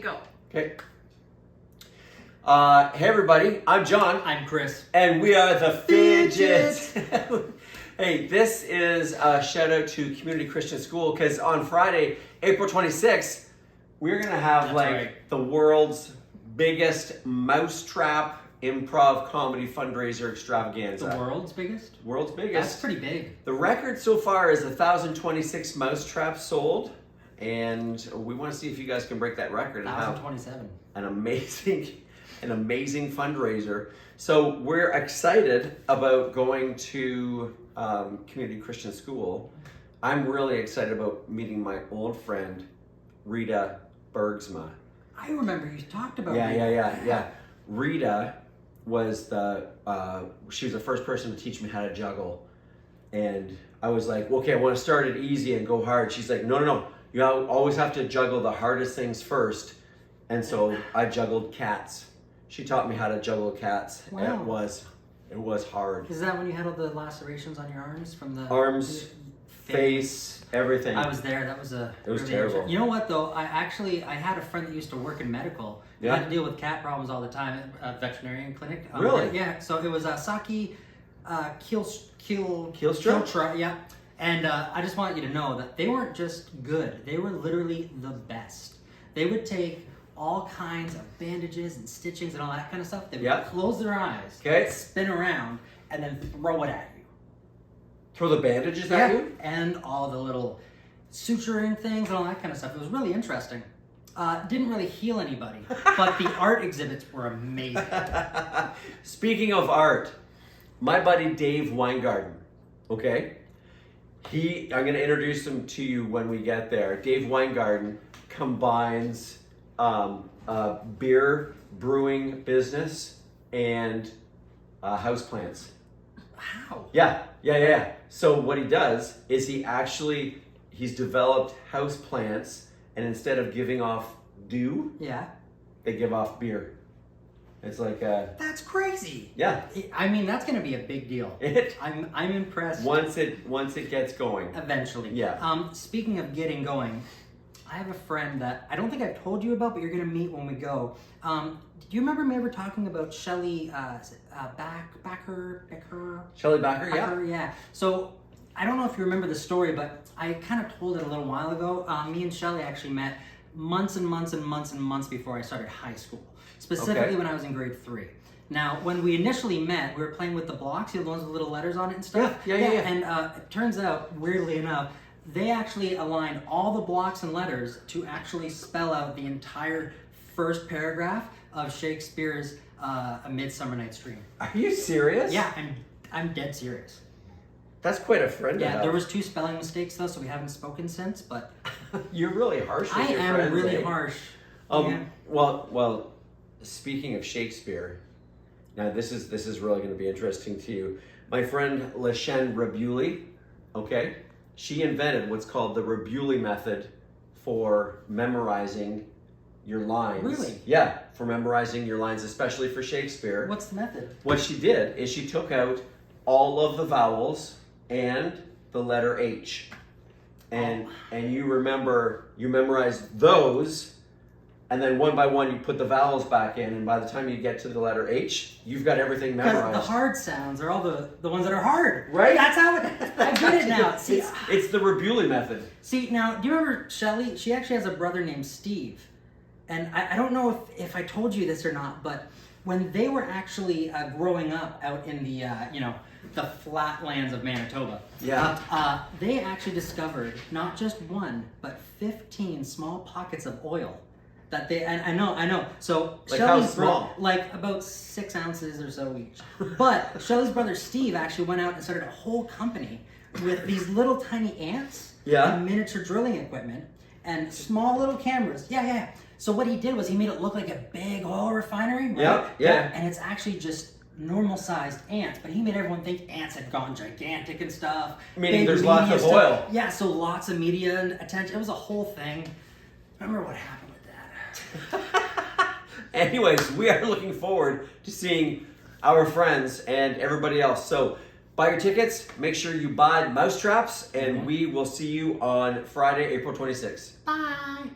Go. Okay. Hey everybody, I'm John. I'm Chris. And we are the Fidgets. Hey, this is a shout out to Community Christian School because on Friday, April 26th, we're going to have the world's biggest mousetrap improv comedy fundraiser extravaganza. The world's biggest? World's biggest. That's pretty big. The record so far is 1,026 mousetraps sold. And we want to see if you guys can break that record and have 1,027. an amazing fundraiser. So we're excited about going to Community Christian School. I'm really excited about meeting my old friend, Rita Bergsma. I remember you talked about Yeah. Rita was she was the first person to teach me how to juggle. And I was like, okay, I want to start it easy and go hard. She's like, no. You always have to juggle the hardest things first. And so I juggled cats. She taught me how to juggle cats. Wow. It was hard. Is that when you had all the lacerations on your arms from the arms, face, everything? I was there. That was It was terrible. You know what though? I had a friend that used to work in medical. Yeah. Had to deal with cat problems all the time at a veterinarian clinic. Really? Yeah. So it was Saki Keelstra? Yeah. And I just want you to know that they weren't just good. They were literally the best. They would take all kinds of bandages and stitchings and all that kind of stuff. They would close their eyes, spin around, and then throw it at you. Throw the bandages at you? And all the little suturing things and all that kind of stuff. It was really interesting. Didn't really heal anybody, but the art exhibits were amazing. Speaking of art, my buddy Dave Weingarten, okay? I'm going to introduce him to you when we get there. Dave Weingarten combines beer brewing business and houseplants. Wow. Yeah. So what he does is he's developed houseplants, and instead of giving off dew, they give off beer. It's like that's crazy. Yeah. I mean, that's going to be a big deal. I'm impressed. Once it gets going. Eventually. Yeah. Speaking of getting going, I have a friend that I don't think I've told you about, but you're going to meet when we go. Do you remember me ever talking about Shelley Backer? Shelley Backer, yeah. Yeah. So I don't know if you remember the story, but I kind of told it a little while ago. Me and Shelley actually met months and months before I started high school. Specifically when I was in grade 3. Now, when we initially met, we were playing with the blocks, you know, the ones with little letters on it and stuff. Yeah. And it turns out, weirdly enough, they actually aligned all the blocks and letters to actually spell out the entire first paragraph of Shakespeare's A Midsummer Night's Dream. Are you serious? Yeah, I'm dead serious. That's quite a friend to have. There was 2 spelling mistakes though, so we haven't spoken since, but... You're really harsh with your friends. I am really harsh. Well, speaking of Shakespeare, now this is really going to be interesting to you. My friend Leshen Rabuli, okay, she invented what's called the Rabuli method for memorizing your lines. Really? Yeah, for memorizing your lines, especially for Shakespeare. What's the method? What she did is she took out all of the vowels and the letter H. And you memorize those, and then one by one you put the vowels back in, and by the time you get to the letter H, you've got everything memorized. Because the hard sounds are all the ones that are hard. Right? That's how I get it now. See, it's the Rabuli method. See, now, do you remember Shelley? She actually has a brother named Steve. And I don't know if I told you this or not, but when they were actually growing up out in the, the flatlands of Manitoba, they actually discovered not just 1, but 15 small pockets of oil. That they, and I know. So like Shelley's how small? Like about 6 ounces or so each. But Shelley's brother Steve actually went out and started a whole company with these little tiny ants and miniature drilling equipment and small little cameras. Yeah. So what he did was he made it look like a big oil refinery. Right? Yeah. And it's actually just normal-sized ants, but he made everyone think ants had gone gigantic and stuff. Meaning there's lots of oil. Yeah, so lots of media and attention. It was a whole thing. I remember what happened with that. Anyways, we are looking forward to seeing our friends and everybody else. So buy your tickets, make sure you buy mousetraps, and we will see you on Friday, April 26th. Bye.